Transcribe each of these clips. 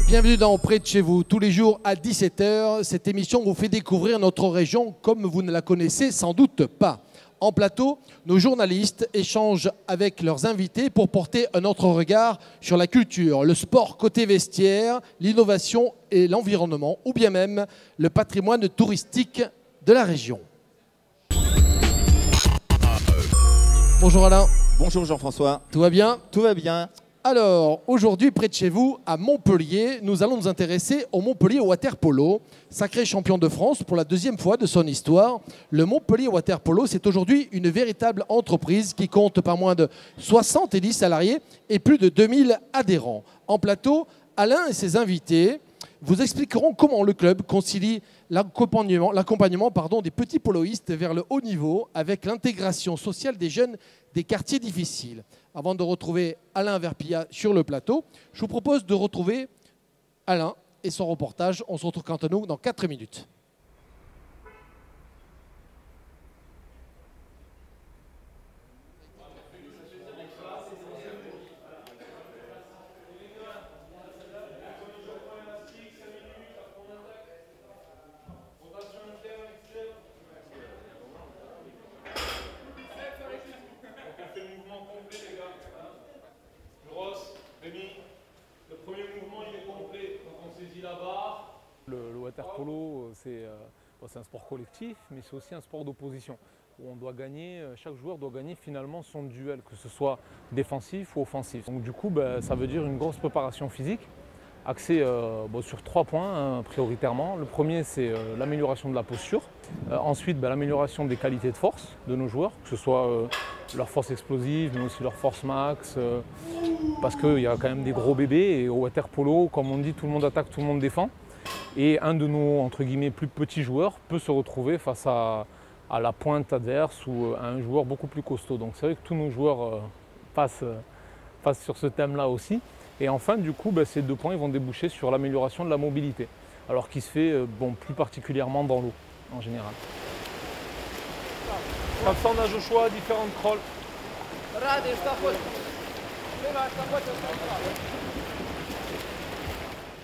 Bienvenue dans Près de chez vous. Tous les jours à 17 h, cette émission vous fait découvrir notre région comme vous ne la connaissez sans doute pas. En plateau, nos journalistes échangent avec leurs invités pour porter un autre regard sur la culture, le sport côté vestiaire, l'innovation et l'environnement, ou bien même le patrimoine touristique de la région. Bonjour Alain. Bonjour Jean-François. Tout va bien? Tout va bien. Alors, aujourd'hui, près de chez vous, à Montpellier, nous allons nous intéresser au Montpellier Water Polo. Sacré champion de France pour la deuxième fois de son histoire, le Montpellier Water Polo, c'est aujourd'hui une véritable entreprise qui compte pas moins de 70 salariés et plus de 2000 adhérents. En plateau, Alain et ses invités vous expliqueront comment le club concilie l'accompagnement des petits poloistes vers le haut niveau avec l'intégration sociale des jeunes des quartiers difficiles. Avant de retrouver Alain Verpillat sur le plateau, je vous propose de retrouver Alain et son reportage. On se retrouve quant à nous dans 4 minutes. Le water polo, c'est un sport collectif, mais c'est aussi un sport d'opposition. Où on doit gagner, chaque joueur doit gagner finalement son duel, que ce soit défensif ou offensif. Donc du coup, ça veut dire une grosse préparation physique, axée sur 3 points prioritairement. Le premier, c'est l'amélioration de la posture. Ensuite, l'amélioration des qualités de force de nos joueurs, que ce soit leur force explosive, mais aussi leur force max, parce qu'il y a quand même des gros bébés, et au water polo, comme on dit, tout le monde attaque, tout le monde défend. Et un de nos entre guillemets plus petits joueurs peut se retrouver face à la pointe adverse ou à un joueur beaucoup plus costaud. Donc c'est vrai que tous nos joueurs passent sur ce thème-là aussi. Et enfin, du coup, ces 2 points ils vont déboucher sur l'amélioration de la mobilité, alors qui se fait plus particulièrement dans l'eau en général. 400 nages au choix, différentes crawls.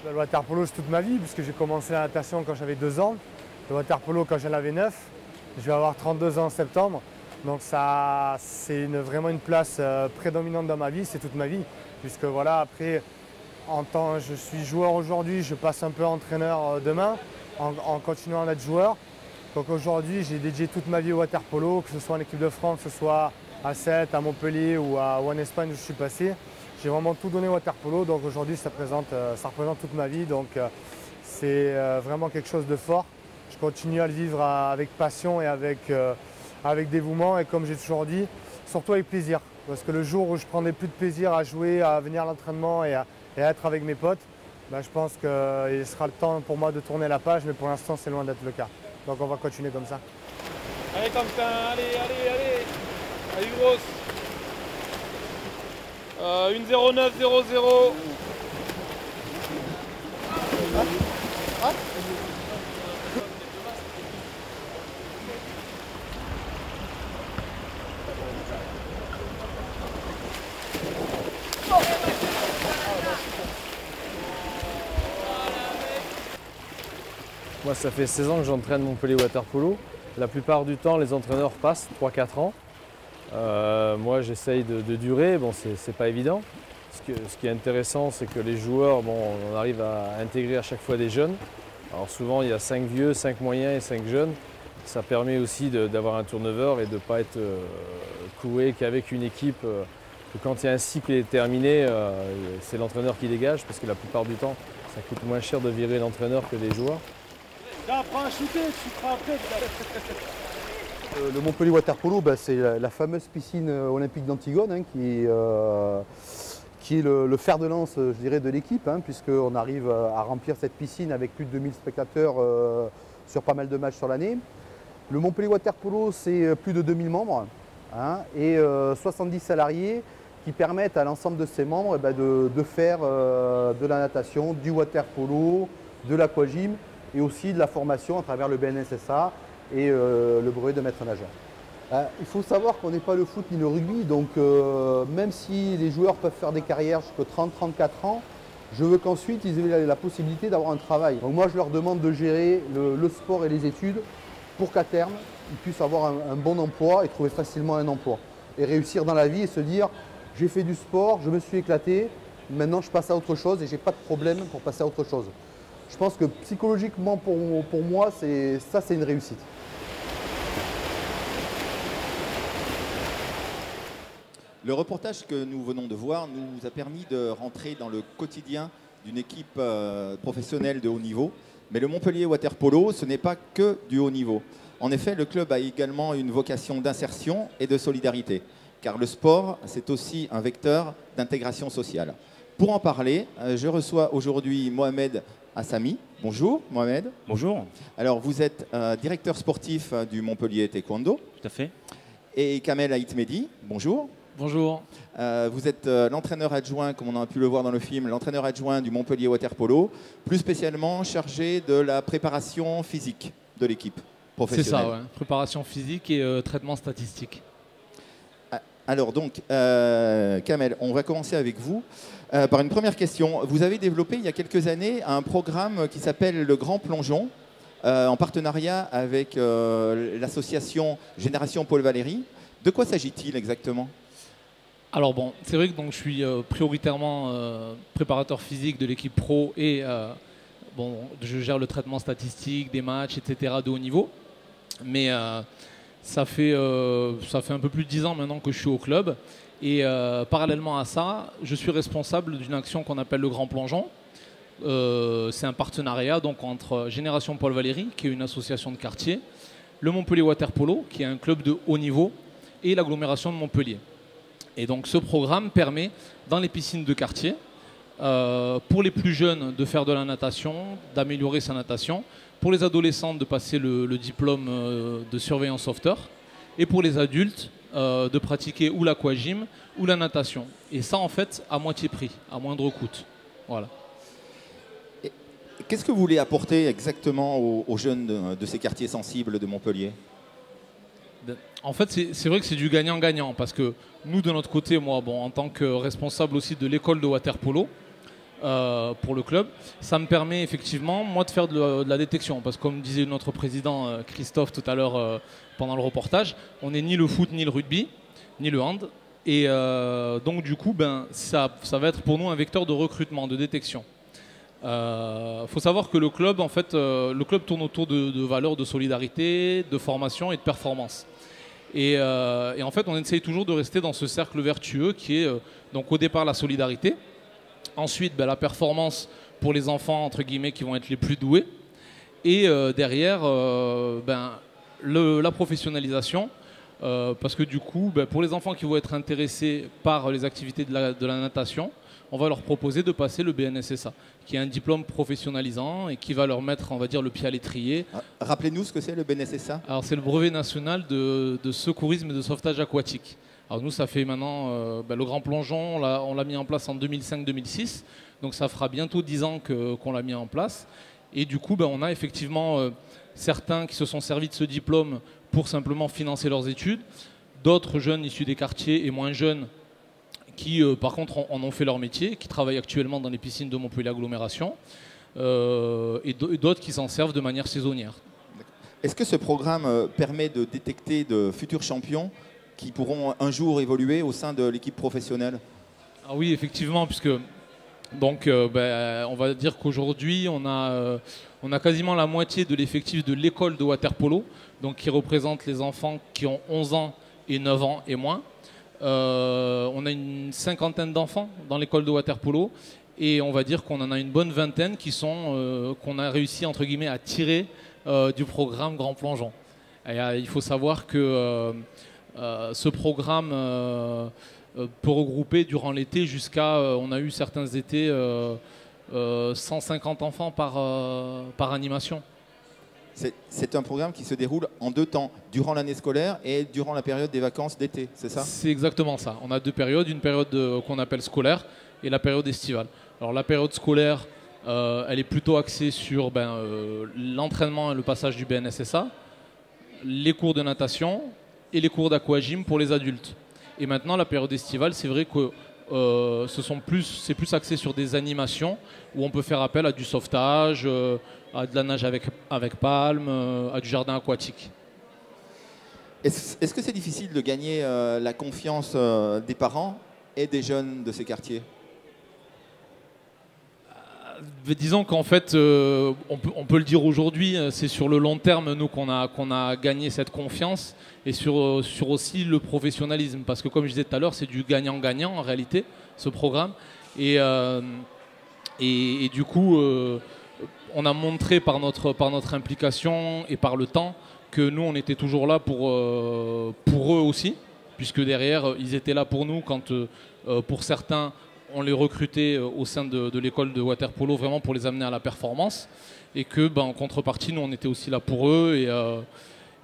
Le water polo, c'est toute ma vie, puisque j'ai commencé la natation quand j'avais 2 ans. Le water polo quand j'en avais 9. Je vais avoir 32 ans en septembre. Donc ça, c'est vraiment une place prédominante dans ma vie, c'est toute ma vie. Puisque voilà, après, je suis joueur aujourd'hui, je passe un peu entraîneur demain, en continuant d'être joueur. Donc aujourd'hui, j'ai dédié toute ma vie au water polo, que ce soit en équipe de France, que ce soit à 7, à Montpellier ou à One Espagne où je suis passé. J'ai vraiment tout donné au water polo, donc aujourd'hui ça représente toute ma vie, donc c'est vraiment quelque chose de fort. Je continue à le vivre avec passion et avec dévouement, et comme j'ai toujours dit, surtout avec plaisir. Parce que le jour où je prendrai plus de plaisir à jouer, à venir à l'entraînement et à être avec mes potes, je pense qu'il sera le temps pour moi de tourner la page, mais pour l'instant c'est loin d'être le cas. Donc on va continuer comme ça. Allez Quentin, allez, grosse. 1,09,00. Moi, ça fait 16 ans que j'entraîne Montpellier Water Polo. La plupart du temps, les entraîneurs passent 3-4 ans. Moi, j'essaye de durer. Bon, c'est pas évident. Ce qui est intéressant, c'est que les joueurs, on arrive à intégrer à chaque fois des jeunes. Alors souvent, il y a 5 vieux, 5 moyens et 5 jeunes. Ça permet aussi d'avoir un turnover et de ne pas être cloué qu'avec une équipe. Que quand il y a un cycle qui est terminé, c'est l'entraîneur qui dégage, parce que la plupart du temps, ça coûte moins cher de virer l'entraîneur que les joueurs. Là, prends un shooter, tu feras après. Le Montpellier Water Polo, c'est la fameuse piscine olympique d'Antigone, qui est le fer de lance, je dirais, de l'équipe, puisqu'on arrive à remplir cette piscine avec plus de 2000 spectateurs sur pas mal de matchs sur l'année. Le Montpellier Water Polo, c'est plus de 2000 membres et 70 salariés qui permettent à l'ensemble de ces membres de faire de la natation, du water polo, de l'aquagym et aussi de la formation à travers le BNSSA et le brevet de maître nageur. Il faut savoir qu'on n'est pas le foot ni le rugby, donc même si les joueurs peuvent faire des carrières jusqu'à 30-34 ans, Je veux qu'ensuite ils aient la possibilité d'avoir un travail. Donc moi je leur demande de gérer le sport et les études pour qu'à terme ils puissent avoir un bon emploi et trouver facilement un emploi. Et réussir dans la vie et se dire j'ai fait du sport, je me suis éclaté, maintenant je passe à autre chose et j'ai pas de problème pour passer à autre chose. Je pense que psychologiquement pour moi c'est une réussite. Le reportage que nous venons de voir nous a permis de rentrer dans le quotidien d'une équipe professionnelle de haut niveau. Mais le Montpellier Water Polo, ce n'est pas que du haut niveau. En effet, le club a également une vocation d'insertion et de solidarité, car le sport, c'est aussi un vecteur d'intégration sociale. Pour en parler, je reçois aujourd'hui Mohamed Assami. Bonjour Mohamed. Bonjour. Alors vous êtes directeur sportif du Montpellier Taekwondo. Tout à fait. Et Kamel Aïtmedi. Bonjour. Bonjour. Vous êtes l'entraîneur adjoint, comme on a pu le voir dans le film, l'entraîneur adjoint du Montpellier Water Polo, plus spécialement chargé de la préparation physique de l'équipe professionnelle. C'est ça, ouais. Préparation physique et traitement statistique. Alors donc, Kamel, on va commencer avec vous par une première question. Vous avez développé il y a quelques années un programme qui s'appelle le Grand Plongeon, en partenariat avec l'association Génération Paul Valéry. De quoi s'agit-il exactement ? Alors bon, c'est vrai que donc, je suis prioritairement préparateur physique de l'équipe pro et bon, je gère le traitement statistique des matchs, etc. de haut niveau. Mais ça fait un peu plus de 10 ans maintenant que je suis au club. Et parallèlement à ça, je suis responsable d'une action qu'on appelle le Grand Plongeon. C'est un partenariat donc, entre Génération Paul Valéry, qui est une association de quartier, le Montpellier Water Polo, qui est un club de haut niveau, et l'agglomération de Montpellier. Et donc ce programme permet, dans les piscines de quartier, pour les plus jeunes de faire de la natation, d'améliorer sa natation, pour les adolescents de passer le diplôme de surveillant sauveteur, et pour les adultes de pratiquer ou l'aquagym ou la natation. Et ça en fait à moitié prix, à moindre coût. Voilà. Qu'est-ce que vous voulez apporter exactement aux jeunes de ces quartiers sensibles de Montpellier ? En fait, c'est vrai que c'est du gagnant-gagnant parce que nous, de notre côté, moi, bon, en tant que responsable aussi de l'école de water polo pour le club, ça me permet effectivement, moi, de faire de la détection. Parce que comme disait notre président Christophe tout à l'heure pendant le reportage, on n'est ni le foot, ni le rugby, ni le hand. Et donc, du coup, ben, ça va être pour nous un vecteur de recrutement, de détection. Faut savoir que le club, en fait, le club tourne autour de valeurs de solidarité, de formation et de performance. Et en fait, on essaye toujours de rester dans ce cercle vertueux qui est donc au départ la solidarité, ensuite ben, la performance pour les enfants entre guillemets qui vont être les plus doués, et derrière ben, la professionnalisation. Parce que du coup, ben, pour les enfants qui vont être intéressés par les activités de la natation, on va leur proposer de passer le BNSSA, qui est un diplôme professionnalisant et qui va leur mettre, on va dire, le pied à l'étrier. Rappelez-nous ce que c'est le BNSSA. Alors c'est le brevet national de secourisme et de sauvetage aquatique. Alors nous, ça fait maintenant ben, le Grand Plongeon, on l'a mis en place en 2005-2006, donc ça fera bientôt 10 ans qu'on l'a mis en place. Et du coup, ben, on a effectivement certains qui se sont servis de ce diplôme pour simplement financer leurs études, d'autres jeunes issus des quartiers et moins jeunes qui par contre en ont fait leur métier, qui travaillent actuellement dans les piscines de Montpellier Agglomération, et d'autres qui s'en servent de manière saisonnière. Est-ce que ce programme permet de détecter de futurs champions qui pourront un jour évoluer au sein de l'équipe professionnelle ? Ah oui, effectivement, puisque donc, ben, on va dire qu'aujourd'hui, on a quasiment la moitié de l'effectif de l'école de water polo, donc qui représente les enfants qui ont 11 ans et 9 ans et moins. On a une cinquantaine d'enfants dans l'école de water polo et on va dire qu'on en a une bonne vingtaine qui sont qu'on a réussi entre guillemets à tirer du programme Grand Plongeon. Et, il faut savoir que ce programme peut regrouper durant l'été jusqu'à on a eu certains étés 150 enfants par animation. C'est un programme qui se déroule en 2 temps, durant l'année scolaire et durant la période des vacances d'été, c'est ça ? C'est exactement ça. On a 2 périodes, une période qu'on appelle scolaire et la période estivale. Alors la période scolaire, elle est plutôt axée sur l'entraînement et le passage du BNSSA, les cours de natation et les cours d'aquagym pour les adultes. Et maintenant, la période estivale, c'est vrai que c'est plus axé sur des animations où on peut faire appel à du sauvetage, à de la nage avec palme, à du jardin aquatique. Est-ce que c'est difficile de gagner la confiance des parents et des jeunes de ces quartiers? Disons qu'en fait, on peut le dire aujourd'hui, c'est sur le long terme nous qu'on a gagné cette confiance et sur aussi le professionnalisme. Parce que comme je disais tout à l'heure, c'est du gagnant-gagnant en réalité, ce programme. Et du coup, on a montré par notre implication et par le temps que nous, on était toujours là pour eux aussi. Puisque derrière, ils étaient là pour nous quand, pour certains, on les recrutait au sein de l'école de water-polo vraiment pour les amener à la performance et que en contrepartie nous on était aussi là pour eux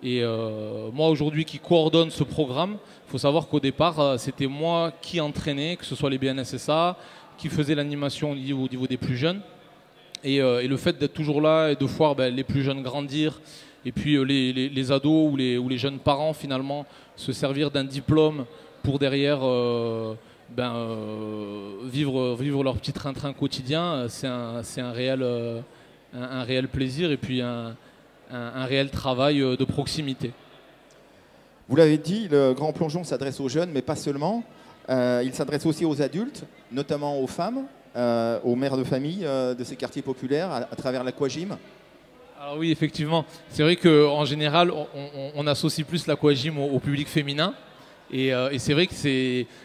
et moi aujourd'hui qui coordonne ce programme, il faut savoir qu'au départ c'était moi qui entraînais, que ce soit les BNSSA, qui faisait l'animation au niveau des plus jeunes et le fait d'être toujours là et de voir les plus jeunes grandir et puis les ados ou les jeunes parents finalement se servir d'un diplôme pour derrière vivre leur petit train-train quotidien, c'est un réel plaisir et puis un réel travail de proximité. Vous l'avez dit, le Grand Plongeon s'adresse aux jeunes, mais pas seulement. Il s'adresse aussi aux adultes, notamment aux femmes, aux mères de famille de ces quartiers populaires à travers l'aquagym. Alors oui, effectivement. C'est vrai qu'en général, on associe plus l'aquagym au public féminin. Et c'est vrai que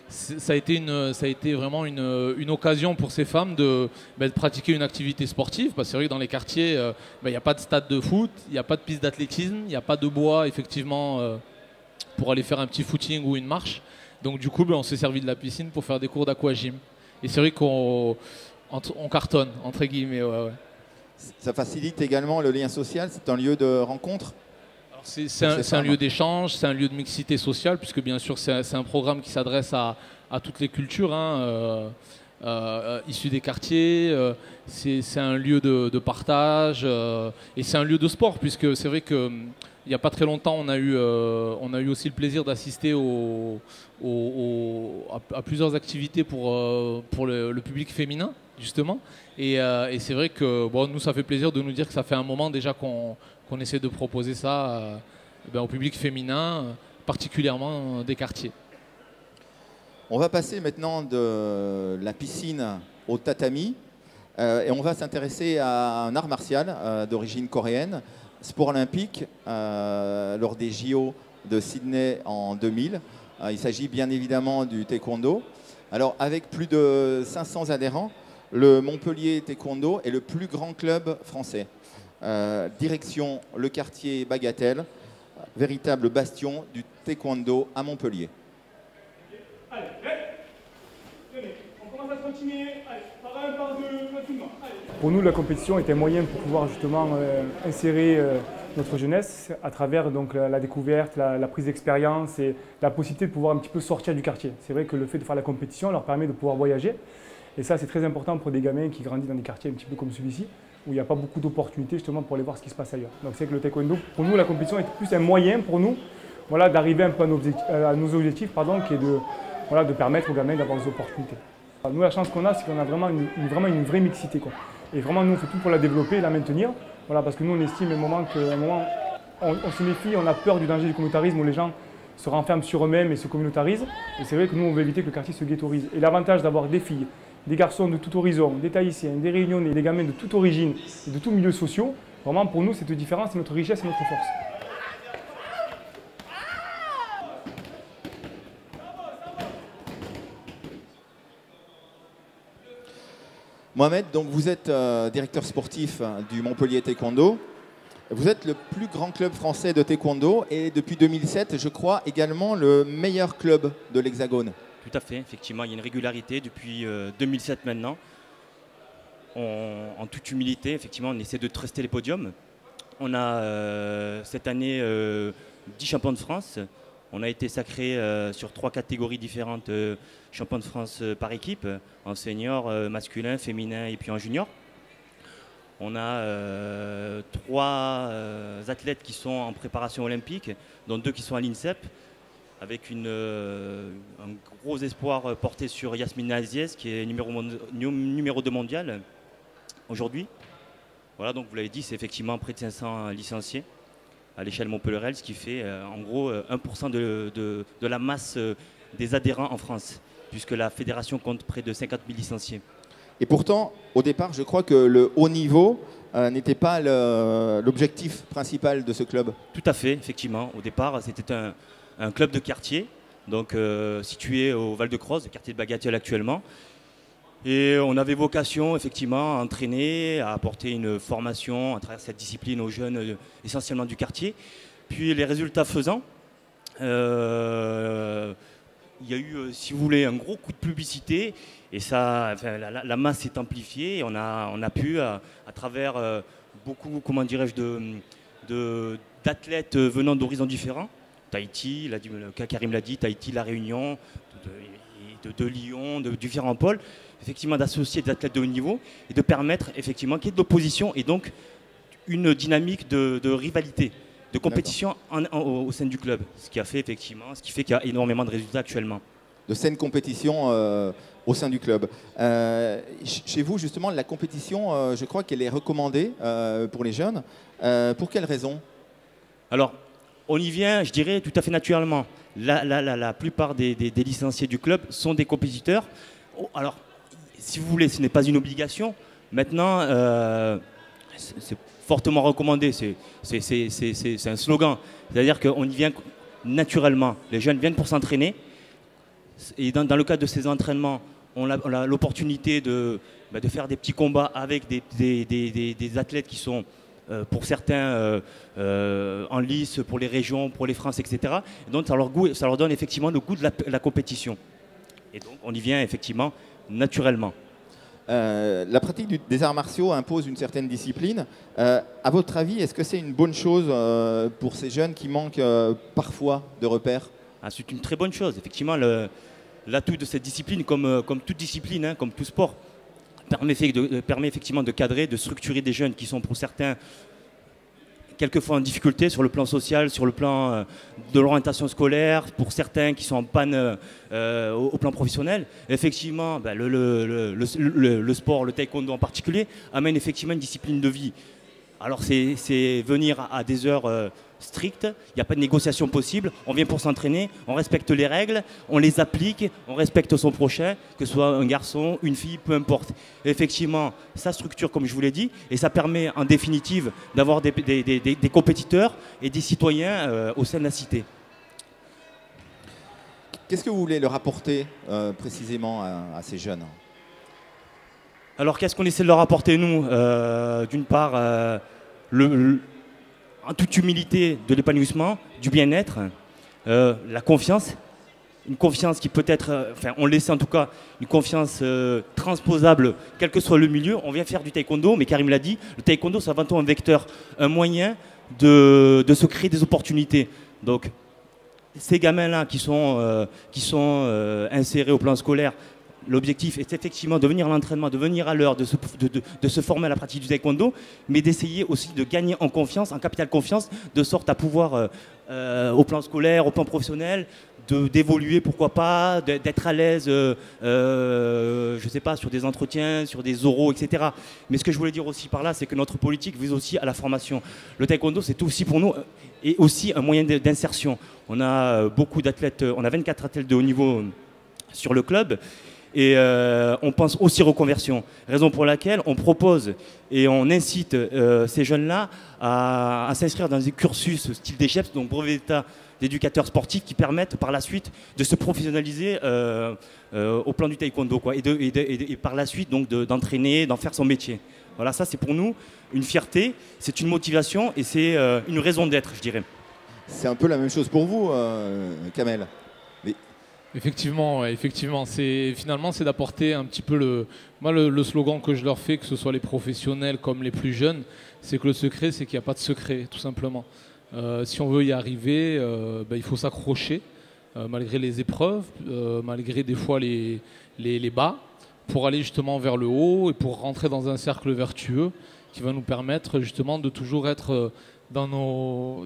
ça a été vraiment une occasion pour ces femmes de pratiquer une activité sportive. Parce que c'est vrai que dans les quartiers, il n'y a pas de stade de foot, il n'y a pas de piste d'athlétisme, il n'y a pas de bois, effectivement, pour aller faire un petit footing ou une marche. Donc du coup, on s'est servi de la piscine pour faire des cours d'aquagym. Et c'est vrai qu'on cartonne, entre guillemets. Ouais. Ça facilite également le lien social, c'est un lieu de rencontre. C'est un lieu d'échange, c'est un lieu de mixité sociale, puisque bien sûr c'est un programme qui s'adresse à toutes les cultures issues des quartiers. C'est un lieu de partage et c'est un lieu de sport, puisque c'est vrai qu'il n'y a pas très longtemps on a eu aussi le plaisir d'assister à plusieurs activités pour le public féminin justement. Et c'est vrai que nous ça fait plaisir de nous dire que ça fait un moment déjà qu'on essaie de proposer ça au public féminin, particulièrement des quartiers. On va passer maintenant de la piscine au tatami et on va s'intéresser à un art martial d'origine coréenne, sport olympique lors des JO de Sydney en 2000. Il s'agit bien évidemment du taekwondo. Alors avec plus de 500 adhérents, le Montpellier Taekwondo est le plus grand club français. Direction le quartier Bagatelle, véritable bastion du taekwondo à Montpellier. Allez, tenez, on commence à continuer. Allez, par un, par deux, tranquillement. Pour nous, la compétition est un moyen pour pouvoir justement insérer notre jeunesse à travers donc, la découverte, la prise d'expérience et la possibilité de pouvoir un petit peu sortir du quartier. C'est vrai que le fait de faire la compétition leur permet de pouvoir voyager. Et ça, c'est très important pour des gamins qui grandissent dans des quartiers un petit peu comme celui-ci, où il n'y a pas beaucoup d'opportunités justement pour aller voir ce qui se passe ailleurs. Donc c'est que le taekwondo, pour nous, la compétition est plus un moyen pour nous d'arriver un peu à nos objectifs, qui est de permettre aux gamins d'avoir des opportunités. Nous, la chance qu'on a, c'est qu'on a vraiment une vraie mixité, quoi. Et vraiment, nous, on fait tout pour la développer et la maintenir, parce que nous, on estime à un moment on se méfie, on a peur du danger du communautarisme où les gens se renferment sur eux-mêmes et se communautarisent. Et c'est vrai que nous, on veut éviter que le quartier se ghettoise. Et l'avantage d'avoir des filles, des garçons de tout horizon, des Tahitiens, des Réunionnais, des gamins de toute origine et de tous milieux sociaux, vraiment pour nous cette différence c'est notre richesse et notre force. Mohamed, donc vous êtes directeur sportif du Montpellier Taekwondo. Vous êtes le plus grand club français de taekwondo et depuis 2007, je crois, également le meilleur club de l'Hexagone. Tout à fait, effectivement, il y a une régularité depuis 2007 maintenant. En toute humilité, effectivement, on essaie de truster les podiums. On a cette année 10 champions de France. On a été sacré sur 3 catégories différentes champions de France par équipe, en senior, masculin, féminin et puis en junior. On a 3 athlètes qui sont en préparation olympique, dont 2 qui sont à l'INSEP. avec un gros espoir porté sur Yasmina Aziez, qui est numéro 2 mondial aujourd'hui. Voilà, donc vous l'avez dit, c'est effectivement près de 500 licenciés à l'échelle montpelliéraine, ce qui fait en gros 1% de la masse des adhérents en France, puisque la fédération compte près de 50 000 licenciés. Et pourtant, au départ, je crois que le haut niveau n'était pas l'objectif principal de ce club. Tout à fait, effectivement. Au départ, c'était un club de quartier, donc situé au Val-de-Croze, le quartier de Bagatelle actuellement. Et on avait vocation, effectivement, à entraîner, à apporter une formation à travers cette discipline aux jeunes, essentiellement du quartier. Puis les résultats faisant, il y a eu, si vous voulez, un gros coup de publicité et ça, enfin, la masse s'est amplifiée et on a pu, à travers beaucoup, comment dirais-je, d'athlètes venant d'horizons différents, Tahiti, Karim l'a dit, Tahiti, La Réunion, de Lyon, de différents pôles, effectivement d'associer des athlètes de haut niveau et de permettre effectivement qu'il y ait de l'opposition et donc une dynamique de rivalité, de compétition au sein du club, ce qui fait qu'il y a énormément de résultats actuellement. De saine compétition au sein du club. Chez vous, justement, la compétition, je crois qu'elle est recommandée pour les jeunes. Pour quelles raisons? Alors, on y vient, je dirais, tout à fait naturellement. La plupart des licenciés du club sont des compétiteurs. Alors, si vous voulez, ce n'est pas une obligation. Maintenant, c'est fortement recommandé. C'est un slogan. C'est-à-dire qu'on y vient naturellement. Les jeunes viennent pour s'entraîner. Et dans le cadre de ces entraînements, on a l'opportunité de faire des petits combats avec des athlètes qui sont, pour certains, en lice, pour les régions, pour les France, etc. Et donc ça leur donne effectivement le goût de la compétition. Et donc on y vient effectivement naturellement. La pratique des arts martiaux impose une certaine discipline. À votre avis, est-ce que c'est une bonne chose pour ces jeunes qui manquent parfois de repères? C'est une très bonne chose. Effectivement, l'atout de cette discipline, comme toute discipline, hein, comme tout sport, permet effectivement de cadrer, de structurer des jeunes qui sont pour certains quelquefois en difficulté sur le plan social, sur le plan de l'orientation scolaire, pour certains qui sont en panne au plan professionnel. Effectivement, le sport, le taekwondo en particulier, amène effectivement une discipline de vie. Alors c'est venir à des heures strictes, il n'y a pas de négociation possible, on vient pour s'entraîner, on respecte les règles, on les applique, on respecte son prochain, que ce soit un garçon, une fille, peu importe. Et effectivement, ça structure comme je vous l'ai dit, et ça permet en définitive d'avoir des compétiteurs et des citoyens au sein de la cité. Qu'est-ce que vous voulez leur apporter précisément à ces jeunes ? Alors qu'est-ce qu'on essaie de leur apporter nous? D'une part, en toute humilité, de l'épanouissement, du bien-être, la confiance, une confiance qui peut être, enfin on l'essaie en tout cas, une confiance transposable, quel que soit le milieu. On vient faire du taekwondo, mais Karim l'a dit, le taekwondo c'est avant tout un vecteur, un moyen de se créer des opportunités. Donc ces gamins-là qui sont insérés au plan scolaire, l'objectif est effectivement de venir à l'entraînement, de venir à l'heure, de se former à la pratique du taekwondo, mais d'essayer aussi de gagner en confiance, en capital confiance, de sorte à pouvoir, au plan scolaire, au plan professionnel, d'évoluer, pourquoi pas, d'être à l'aise, je ne sais pas, sur des entretiens, sur des oraux, etc. Mais ce que je voulais dire aussi par là, c'est que notre politique vise aussi à la formation. Le taekwondo, c'est aussi pour nous, et aussi un moyen d'insertion. On a beaucoup d'athlètes, on a 24 athlètes de haut niveau sur le club, et on pense aussi reconversion. Raison pour laquelle on propose et on incite ces jeunes-là à s'inscrire dans des cursus style DEGEPS, donc brevet d'état d'éducateurs sportifs, qui permettent par la suite de se professionnaliser au plan du taekwondo, quoi, et par la suite donc d'entraîner, d'en faire son métier. Voilà, ça c'est pour nous une fierté, c'est une motivation et c'est une raison d'être, je dirais. C'est un peu la même chose pour vous, Kamel. Effectivement, finalement c'est d'apporter un petit peu le slogan que je leur fais, que ce soit les professionnels comme les plus jeunes, c'est que le secret, c'est qu'il n'y a pas de secret, tout simplement. Si on veut y arriver, il faut s'accrocher, malgré les épreuves, malgré des fois les bas, pour aller justement vers le haut et pour rentrer dans un cercle vertueux qui va nous permettre justement de toujours être dans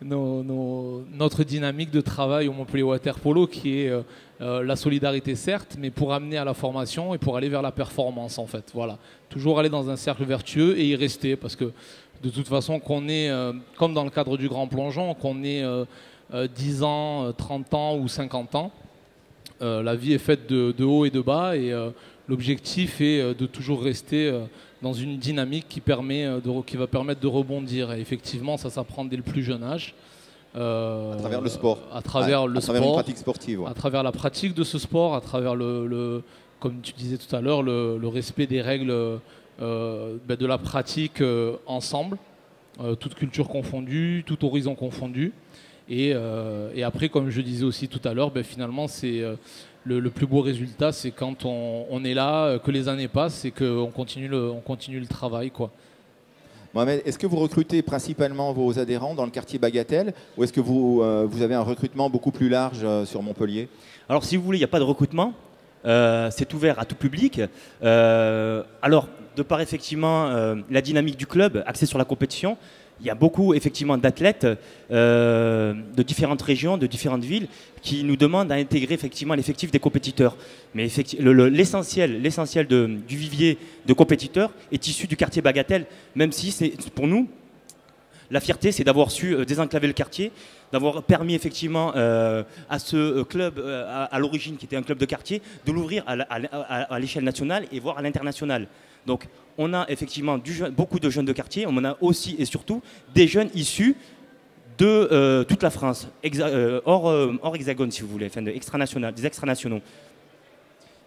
notre dynamique de travail au Montpellier Water Polo, qui est la solidarité certes, mais pour amener à la formation et pour aller vers la performance en fait. Voilà. Toujours aller dans un cercle vertueux et y rester, parce que de toute façon qu'on ait, comme dans le cadre du grand plongeon, qu'on ait 10 ans, 30 ans ou 50 ans, la vie est faite de haut et de bas, et l'objectif est de toujours rester dans une dynamique qui va permettre de rebondir. Et effectivement, ça s'apprend dès le plus jeune âge. À travers le sport. À travers le sport. Une pratique sportive. Ouais. À travers la pratique de ce sport, à travers comme tu disais tout à l'heure, le respect des règles de la pratique ensemble, toute culture confondue, tout horizon confondu. Et après, comme je disais aussi tout à l'heure, finalement, c'est le plus beau résultat, c'est quand on est là, que les années passent et qu'on continue le travail, quoi. Mohamed, est-ce que vous recrutez principalement vos adhérents dans le quartier Bagatelle, ou est-ce que vous avez un recrutement beaucoup plus large sur Montpellier? Alors, si vous voulez, il n'y a pas de recrutement. C'est ouvert à tout public. Alors, de par effectivement la dynamique du club, axée sur la compétition, il y a beaucoup effectivement d'athlètes de différentes régions, de différentes villes, qui nous demandent à intégrer effectivement l'effectif des compétiteurs. Mais l'essentiel du vivier de compétiteurs est issu du quartier Bagatelle, même si c'est pour nous la fierté, c'est d'avoir su désenclaver le quartier, d'avoir permis effectivement à ce club à l'origine, qui était un club de quartier, de l'ouvrir à l'échelle nationale et voire à l'international. Donc on a effectivement beaucoup de jeunes de quartier, on en a aussi et surtout des jeunes issus de toute la France, hors hexagone si vous voulez, enfin des extranationaux.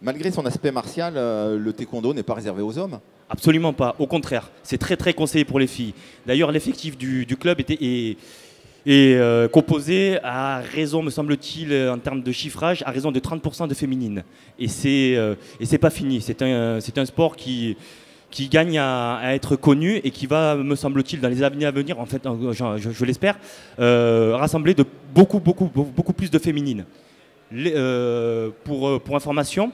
Malgré son aspect martial, le taekwondo n'est pas réservé aux hommes? Absolument pas, au contraire, c'est très très conseillé pour les filles. D'ailleurs, l'effectif du club est composé à raison, me semble-t-il, en termes de chiffrage, à raison de 30% de féminines. Et c'est pas fini, c'est un sport qui gagne à être connu et qui va, me semble-t-il, dans les années à venir, en fait, je l'espère, rassembler de beaucoup plus de féminines. Pour information,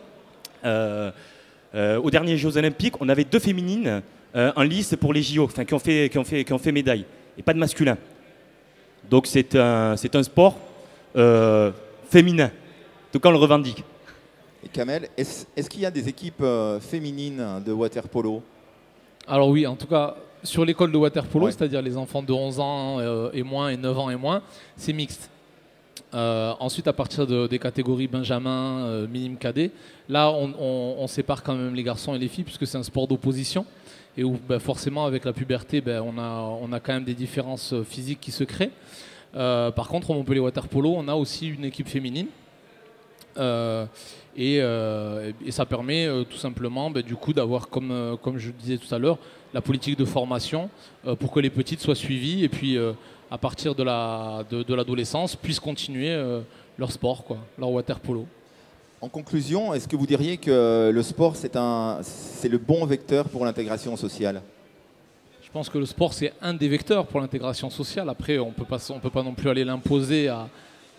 aux derniers Jeux Olympiques, on avait 2 féminines en lice pour les JO, enfin, qui ont fait médaille, et pas de masculin. Donc c'est un sport féminin, tout cas on le revendique. Et Kamel, est-ce qu'il y a des équipes féminines de water polo? Alors oui, en tout cas, sur l'école de water polo, ouais. C'est-à-dire les enfants de 11 ans et moins et 9 ans et moins, c'est mixte. Ensuite, à partir des catégories Benjamin, minime cadet, là on sépare quand même les garçons et les filles, puisque c'est un sport d'opposition, et où forcément avec la puberté, on a quand même des différences physiques qui se créent. Par contre, au Montpellier Water Polo, on a aussi une équipe féminine. Et ça permet tout simplement du coup d'avoir, comme je disais tout à l'heure, la politique de formation pour que les petites soient suivies et puis à partir de l'adolescence puissent continuer leur sport, leur water polo. En conclusion, est-ce que vous diriez que le sport c'est le bon vecteur pour l'intégration sociale? Je pense que le sport c'est un des vecteurs pour l'intégration sociale. Après on peut pas non plus aller l'imposer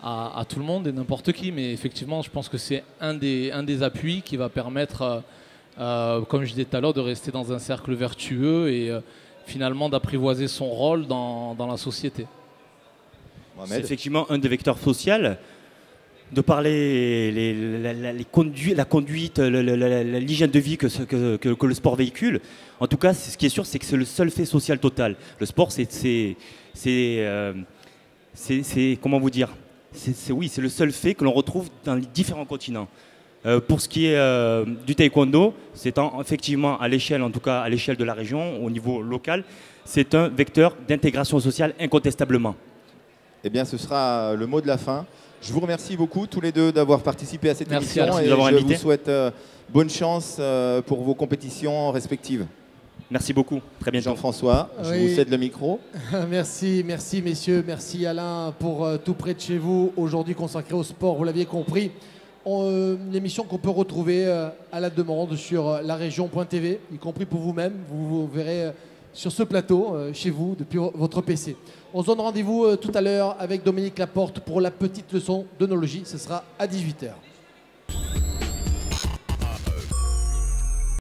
à tout le monde et n'importe qui, mais effectivement je pense que c'est un des appuis qui va permettre, comme je disais tout à l'heure, de rester dans un cercle vertueux et finalement d'apprivoiser son rôle dans la société. C'est effectivement un des vecteurs sociaux, de par la conduite, l'hygiène de vie que le sport véhicule. En tout cas, ce qui est sûr, c'est que c'est le seul fait social total. Le sport, c'est comment vous dire, c'est le seul fait que l'on retrouve dans les différents continents. Pour ce qui est du taekwondo, c'est effectivement à l'échelle, en tout cas à l'échelle de la région, au niveau local, c'est un vecteur d'intégration sociale incontestablement. Eh bien, ce sera le mot de la fin. Je vous remercie beaucoup tous les deux d'avoir participé à cette émission et je vous souhaite bonne chance pour vos compétitions respectives. Merci beaucoup, très bientôt. Jean-François, je vous cède le micro. Merci messieurs, merci Alain pour tout près de chez vous, aujourd'hui consacré au sport, vous l'aviez compris. Une émission qu'on peut retrouver à la demande sur laregion.tv, y compris pour vous-même, vous verrez sur ce plateau, chez vous, depuis votre PC. On se donne rendez-vous tout à l'heure avec Dominique Laporte pour la petite leçon d'œnologie, ce sera à 18 h.